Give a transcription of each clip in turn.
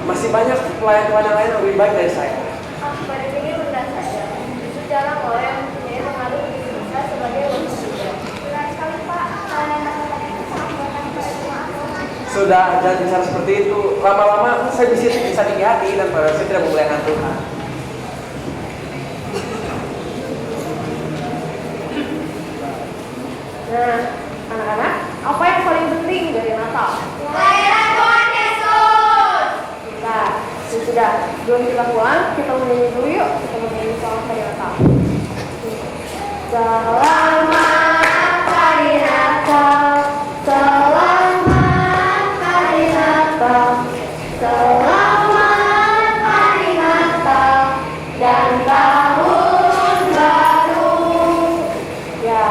masih banyak pelayan-pelayan lain yang lebih baik dari saya. Pada ini benar saja. Itu jarang loh yang mempunyai pengaruh begitu besar sebagai wakil juga. Benar sekali Pak, kalian yang katakan itu sangat berkaitan pada jemaah. Sudah, jangan bicara seperti itu. Lama-lama saya bisa tinggi hati dan saya tidak memuliakan Tuhan. Nah, anak-anak, apa yang paling penting dari Natal? Kelahiran Tuhan Yesus. Nah, sudah. Sebelum kita pulang, kita menyanyi dulu yuk. Kita menyanyi selamat hari Natal. Selamat hari Natal, selamat hari Natal, selamat hari Natal dan tahun baru. Ya,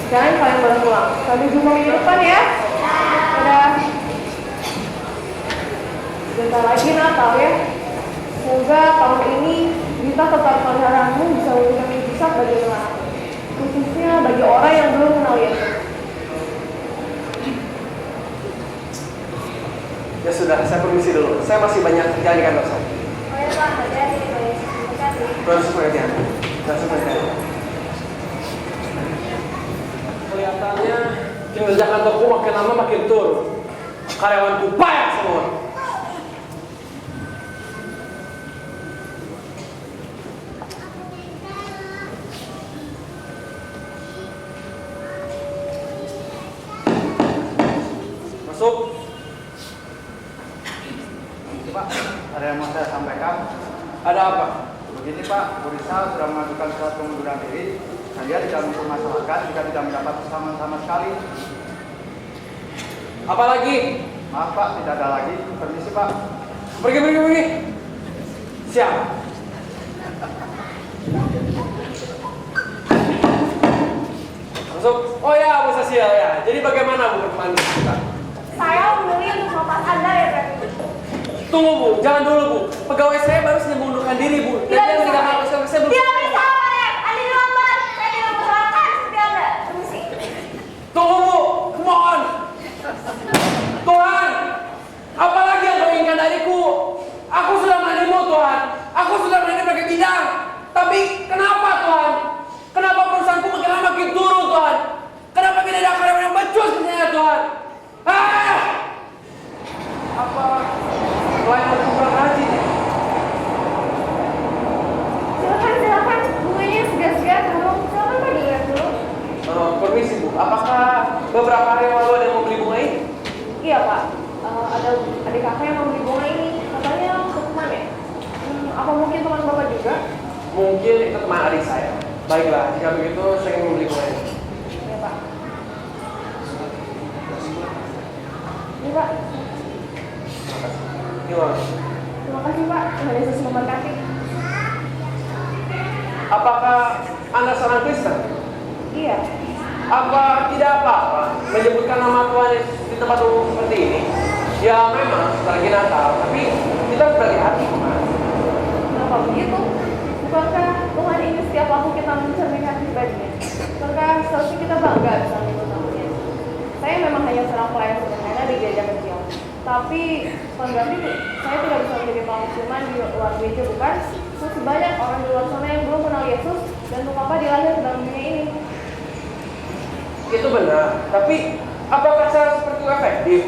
sekarang kalian boleh pulang. Sampai jumpa minggu depan ya. Dadah. Sebentar lagi Natal ya. Semoga tahun ini kita tetap peliharaanmu bisa memberikan mujizat bagi orang, khususnya bagi orang yang belum kenal Yesus. Ya sudah, saya permisi dulu. Saya masih banyak kerjaan di kantor saya. Oh ya Pak, hati-hati. Terima kasih. Terus pengertian. Terus pengertian. Kelihatannya kinerja kantorku makin lama makin turun. Karyawanku payah semua. Masuk. Pak, ada yang mau saya sampaikan. Ada apa? Begini Pak, Bu Risa sudah mengajukan surat pengunduran diri. Nah, dia tidak mempermasalahkan jika tidak mendapat pesangon sama sekali. Apa lagi? Maaf Pak, tidak ada lagi. Permisi Pak. Pergi. Siap. Masuk. Oh ya, Bu Cecil ya. Jadi bagaimana Bu pertemuan kita? Saya memilih untuk melepas Anda ya berarti. Tunggu Bu, jangan dulu Bu. Pegawai saya baru saja mengundurkan diri Bu. Dan dia meninggalkan perusahaan saya belum. Tidak bisa Pak Alex, Anda dilambat. Saya tidak memperlakukan seperti Anda. Permisi. Tunggu Bu, come on. Tuhan, apalagi yang kau inginkan dariku? Aku sudah melayanimu Tuhan. Aku sudah melayani berbagai bidang. Tapi kenapa Tuhan? Kenapa perusahaanku makin lama makin turun Tuhan? Kenapa tidak ada karyawan yang becus kerjanya Tuhan? Apa pelayanan kurang rajin ya? Silakan. Bunganya segar-segar. Silakan Pak dilihat dulu. Permisi Bu, apakah beberapa hari yang lalu ada yang mau beli bunga ini? Iya Pak. Ada adik kakak yang mau beli bunga ini. Katanya untuk teman ya. Apa mungkin teman Bapak juga? Mungkin itu teman adik saya. Baiklah, jika begitu saya ingin membeli bunga ini. Iya Pak. Ini Pak. Gimana? Terima kasih Pak. Tuhan Yesus memberkati. Apakah Anda seorang Kristen? Iya. Apa tidak apa-apa menyebutkan nama Tuhan Yesus di tempat umum seperti ini? Ya memang setelah lagi Natal, tapi kita harus berhati-hati Mas. Kenapa begitu? Bukankah Tuhan ini setiap waktu kita mencerminkan pribadinya? Bukankah seharusnya kita bangga bisa menyebut namanya? Saya memang hanya seorang pelayan sederhana di gereja kecil. Tapi bukan berarti saya tidak bisa menjadi pelayan firman di luar gereja, bukan? Masih banyak orang di luar sana yang belum kenal Yesus dan untuk apa dilahir dalam dunia ini. Itu benar, tapi apakah cara seperti itu efektif?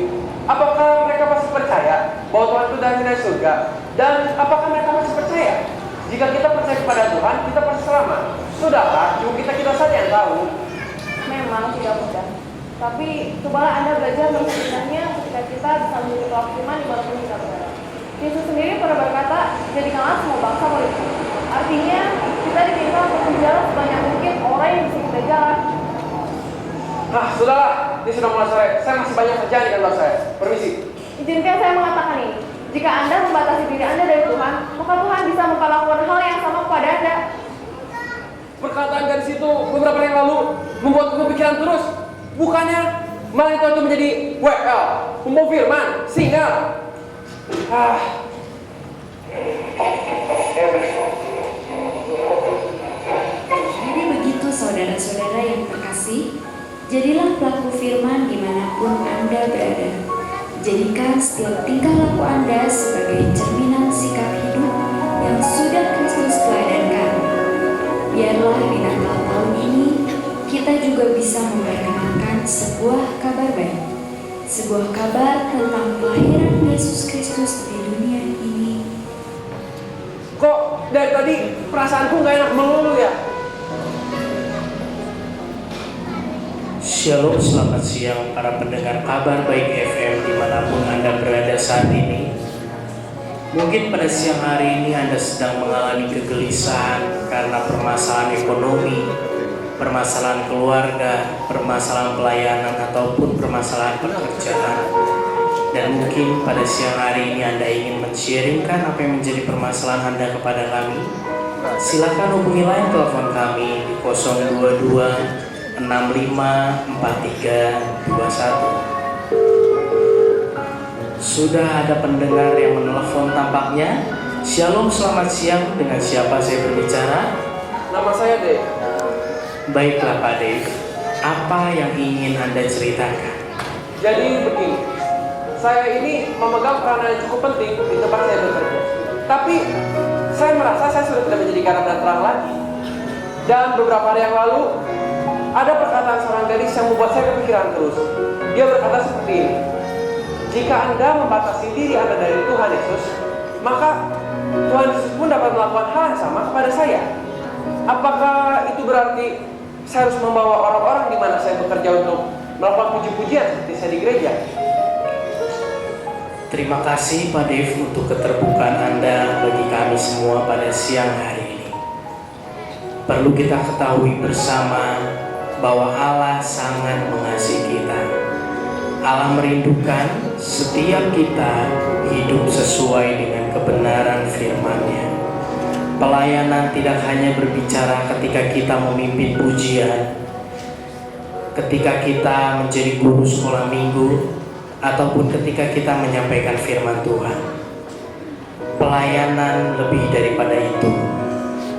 Apakah mereka pasti percaya bahwa Tuhan itu dari surga? Dan apakah mereka masih percaya? Jika kita percaya kepada Tuhan, kita pasti selamat. Sudahlah, cuma kita saja yang tahu. Memang tidak mudah. Tapi cobalah Anda belajar menceritakannya ketika kita bisa menjadi pelaku firman dimanapun kita berada. Yesus sendiri pernah berkata, jadikanlah semua bangsa muridku. Artinya, kita diminta untuk menjala sebanyak mungkin orang yang bisa kita jalan. Nah, sudahlah, ini sudah mulai sore. Saya masih banyak kerjaan di kantor saya. Permisi. Izinkan saya mengatakan ini. Jika Anda membatasi diri Anda dari Tuhan, maka Tuhan bisa memperlakukan hal yang sama kepada Anda. Perkataan dari situ beberapa hari yang lalu membuatku kepikiran terus. Bukannya malah itu menjadi WL, pembawa firman, singal. Jadi begitu saudara-saudara yang terkasih, jadilah pelaku firman dimanapun Anda berada. Jadikan setiap tingkah laku Anda sebagai cermin sebuah kabar tentang kelahiran Yesus Kristus di dunia ini. Kok dari tadi perasaanku nggak enak melulu ya? Shalom, selamat siang para pendengar Kabar Baik FM dimanapun Anda berada saat ini. Mungkin pada siang hari ini Anda sedang mengalami kegelisahan karena permasalahan ekonomi, permasalahan keluarga, permasalahan pelayanan, ataupun permasalahan pekerjaan. Dan mungkin pada siang hari ini Anda ingin men-sharingkan apa yang menjadi permasalahan Anda kepada kami. Silakan hubungi line telepon kami di 022 654321. Sudah ada pendengar yang menelpon tampaknya. Shalom, selamat siang. Dengan siapa saya berbicara? Nama saya Dave. Baiklah Pak Dave, apa yang ingin Anda ceritakan? Jadi begini, saya ini memegang peranan yang cukup penting di tempat saya bekerja. Tapi saya merasa saya sudah tidak menjadi garam dan terang lagi. Dan beberapa hari yang lalu ada perkataan seorang gadis yang membuat saya kepikiran terus. Dia berkata seperti ini: jika Anda membatasi diri Anda dari Tuhan Yesus, maka Tuhan Yesus pun dapat melakukan hal yang sama kepada saya. Apakah itu berarti saya harus membawa orang-orang di mana saya bekerja untuk melakukan puji-pujian seperti saya di gereja? Terima kasih Pak Dave untuk keterbukaan Anda bagi kami semua pada siang hari ini. Perlu kita ketahui bersama bahwa Allah sangat mengasihi kita. Allah merindukan setiap kita hidup sesuai dengan kebenaran firman-Nya. Pelayanan tidak hanya berbicara ketika kita memimpin pujian, ketika kita menjadi guru sekolah minggu, ataupun ketika kita menyampaikan firman Tuhan. Pelayanan lebih daripada itu.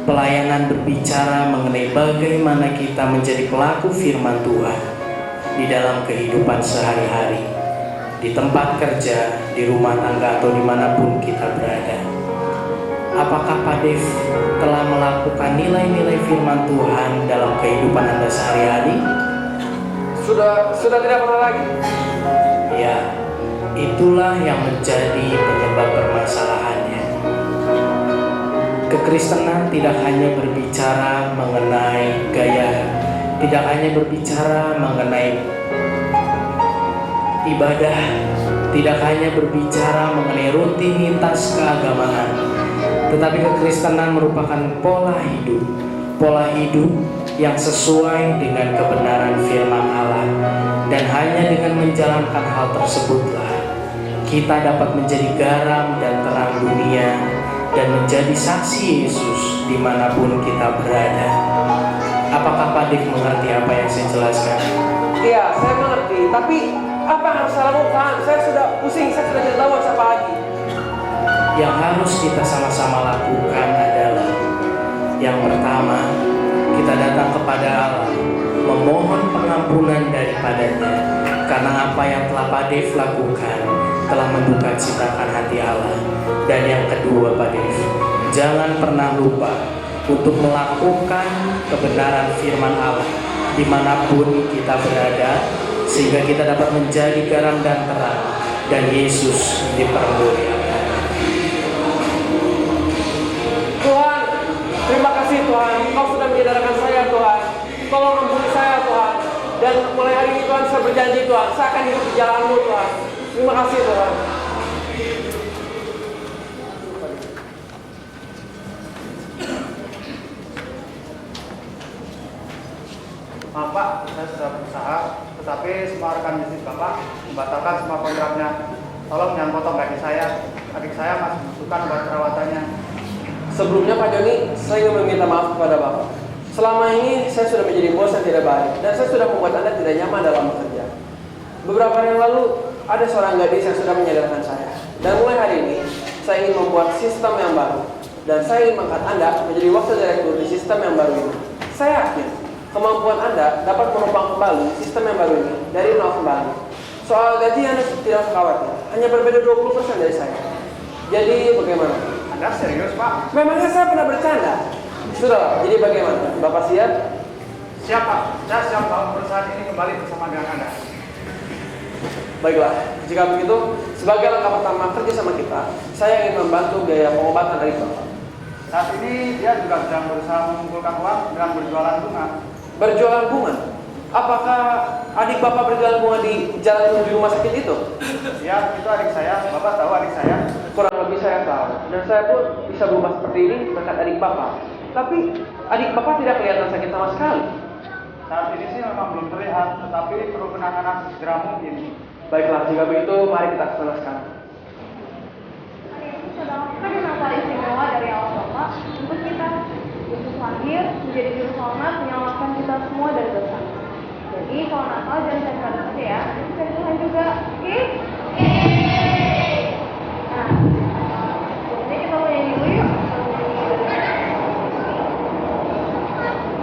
Pelayanan berbicara mengenai bagaimana kita menjadi pelaku firman Tuhan di dalam kehidupan sehari-hari, di tempat kerja, di rumah tangga, atau dimanapun kita berada. Apakah Pak Dev telah melakukan nilai-nilai firman Tuhan dalam kehidupan Anda sehari-hari? Sudah tidak pernah lagi. Ya, itulah yang menjadi penyebab permasalahannya. Kekristenan tidak hanya berbicara mengenai gaya, tidak hanya berbicara mengenai ibadah, tidak hanya berbicara mengenai rutinitas keagamaan, tetapi kekristenan merupakan pola hidup yang sesuai dengan kebenaran firman Allah. Dan hanya dengan menjalankan hal tersebutlah kita dapat menjadi garam dan terang dunia dan menjadi saksi Yesus dimanapun kita berada. Apakah Pak Dik mengerti apa yang saya jelaskan? Iya, saya mengerti. Tapi apa yang harus saya lakukan? Saya sudah pusing, saya sudah tidak tahu siapa lagi. Yang harus kita sama-sama lakukan adalah yang pertama, kita datang kepada Allah, memohon pengampunan daripadanya, karena apa yang telah Pak Dev lakukan telah menduka citakan hati Allah. Dan yang kedua Pak Dev, jangan pernah lupa untuk melakukan kebenaran firman Allah dimanapun kita berada, sehingga kita dapat menjadi garam dan terang, dan Yesus dipermuliakan. Tuhan, terima kasih Tuhan, Kau sudah menyadarkan saya Tuhan. Tolong ampuni saya Tuhan. Dan mulai hari ini Tuhan, saya berjanji Tuhan, saya akan hidup di jalan-Mu Tuhan. Terima kasih Tuhan. Maaf Pak, saya sudah berusaha, tetapi semua rekan bisnis Bapak membatalkan semua kontraknya. Tolong jangan potong gaji saya. Adik saya masih membutuhkan buat perawatannya. Sebelumnya Pak Joni, saya ingin meminta maaf kepada Bapak. Selama ini saya sudah menjadi bos yang tidak baik, dan saya sudah membuat Anda tidak nyaman dalam bekerja. Beberapa hari yang lalu, ada seorang gadis yang sudah menyadarkan saya. Dan mulai hari ini, saya ingin membuat sistem yang baru. Dan saya ingin mengangkat Anda menjadi wakil direktur di sistem yang baru ini. Saya yakin kemampuan Anda dapat menumpang kembali sistem yang baru ini dari nol kembali. Soal gaji Anda tidak usah khawatir, hanya berbeda 20% dari saya. Jadi bagaimana? Anda serius Pak? Memangnya saya pernah bercanda? Sudah, jadi bagaimana? Bapak siap? Siap Pak, saya siap kalau perusahaan ini kembali bersama dengan Anda. Baiklah, jika begitu, sebagai langkah pertama kerjasama kita, saya ingin membantu biaya pengobatan dari Bapak. Saat ini dia juga sedang berusaha mengumpulkan uang dengan berjualan bunga. Berjualan bunga? Apakah adik Bapak berjualan bunga di jalan menuju rumah sakit itu? Ya, itu adik saya. Bapak tahu adik saya? Kurang lebih saya tahu. Dan saya pun bisa berubah seperti ini berkat adik Bapak. Tapi adik Bapak tidak kelihatan sakit sama sekali. Saat ini sih memang belum terlihat, tetapi perlu penanganan segera mungkin. Baiklah, jika begitu mari kita ke sana sekarang. Hari ini sedangkan yang paling istimewa dari Allah Bapak untuk kita. Yesus lahir menjadi juru selamat menyelamatkan kita semua dari dosa. Jadi kalau Natal jangan cari saja ya, cari Tuhan juga, oke? Nah, jadi kita mau nyanyi dulu yuk.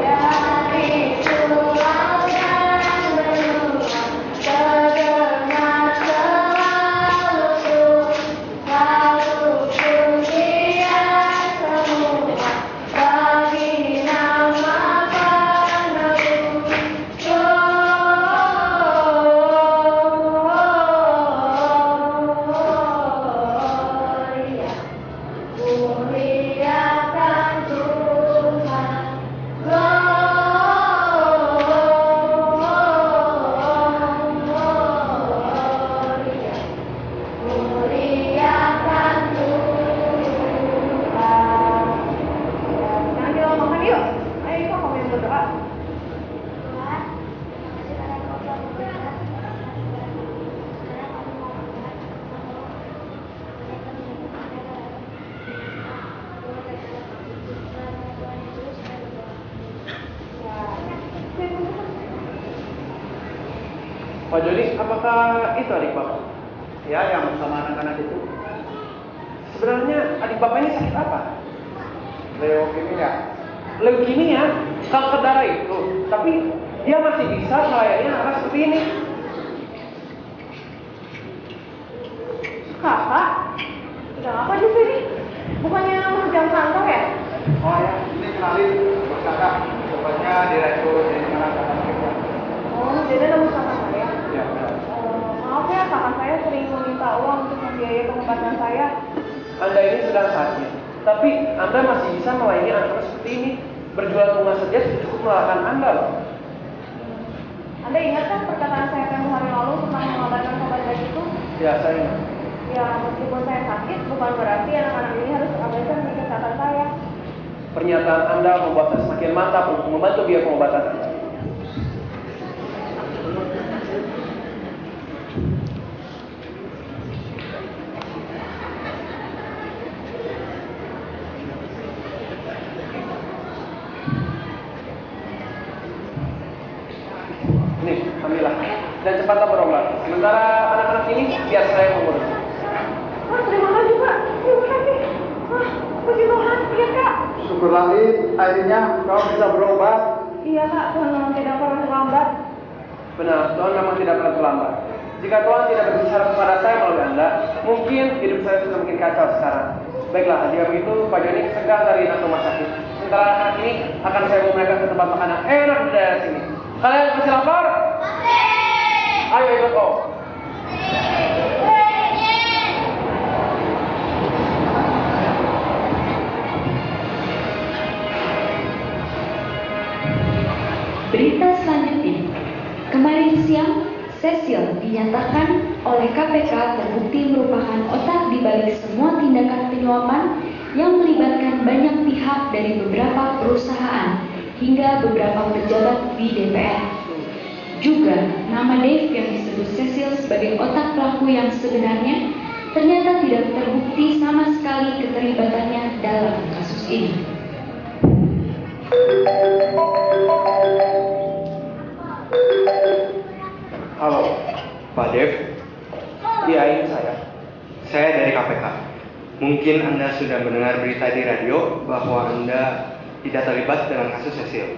Dari pulau dan benua terdengar selalu pujian semua bagi nama penebus. Muliakan Tuhan, muliakan Tuhan. Sekarang kita makan yuk. Ayo kok kamu yang berdoa. Tuhan, terima kasih karena Kau telah memberikan sekarang kami mau makan. Pak Joni, apakah itu adik Bapak? Ya, yang bersama anak-anak itu. Sebenarnya adik Bapak ini sakit apa? Leukemia. Leukemia, kanker darah itu. Tapi dia masih bisa melayani anak seperti ini. Kakak, sedang apa di sini? Bukannya mengerjakan kantor ya? Oh ya, ini kenalin bos kakak. Bapaknya direktur dari anak-anak kita. Oh, jadi ada kakak saya. Ya, benar. Maaf ya, kakak saya sering meminta uang untuk membiayai pengobatan saya. Anda ini sedang sakit, tapi Anda masih bisa melayani anak seperti ini. Berjualan bunga saja sudah cukup melelahkan Anda loh. Anda ingat kan perkataan saya tempo hari lalu tentang mengabaikan pengobatan itu? Ya, saya ingat. Ya, meskipun saya sakit, bukan berarti anak-anak ini harus abaikan demi kesehatan saya. Pernyataan Anda membuat saya semakin mantap untuk membantu biaya pengobatan Anda. Ini, ambillah. Dan cepatlah berobat. Sementara anak-anak ini biar saya mengurus. Wah, terima kasih Pak. Terima kasih. Wah, puji Tuhan. Iya Kak. Syukurlah Lid, akhirnya kau bisa berobat. Iya Kak, Tuhan memang tidak pernah terlambat. Benar, Tuhan memang tidak pernah terlambat. Jika Tuhan tidak berbicara kepada saya melalui Anda, mungkin hidup saya sudah makin kacau sekarang. Baiklah, jika begitu, Pak Joni segera dari rumah sakit. Sementara anak ini akan saya bawa mereka ke tempat makan yang enak di daerah sini. Kalian masih lapar? Ayo ikut Om. Berita selanjutnya, kemarin siang, Cecil dinyatakan oleh KPK terbukti merupakan otak di balik semua tindakan penyuapan yang melibatkan banyak pihak dari beberapa perusahaan hingga beberapa pejabat di DPR. Juga, nama Dave yang disebut Cecil sebagai otak pelaku yang sebenarnya ternyata tidak terbukti sama sekali keterlibatannya dalam kasus ini. Halo, Pak Dev. Iya, ini saya. Saya dari KPK. Mungkin Anda sudah mendengar berita di radio bahwa Anda tidak terlibat dengan kasus Cecil.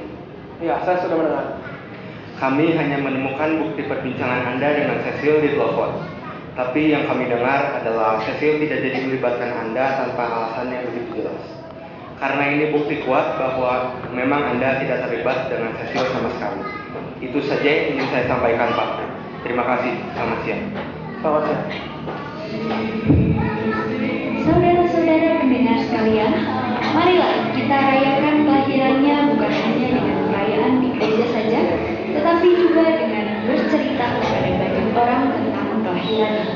Iya, saya sudah mendengar. Kami hanya menemukan bukti perbincangan Anda dengan Cecil di telepon. Tapi yang kami dengar adalah Cecil tidak jadi melibatkan Anda tanpa alasan yang begitu jelas. Karena ini bukti kuat bahwa memang Anda tidak terlibat dengan Cecil sama sekali. Itu saja yang ingin saya sampaikan, Pak. Terima kasih. Selamat siang. Selamat siang. Saudara-saudara pendengar sekalian, marilah kita rayakan kelahirannya bukan hanya dengan perayaan di gereja saja, tetapi juga dengan bercerita kepada banyak orang tentang kelahirannya.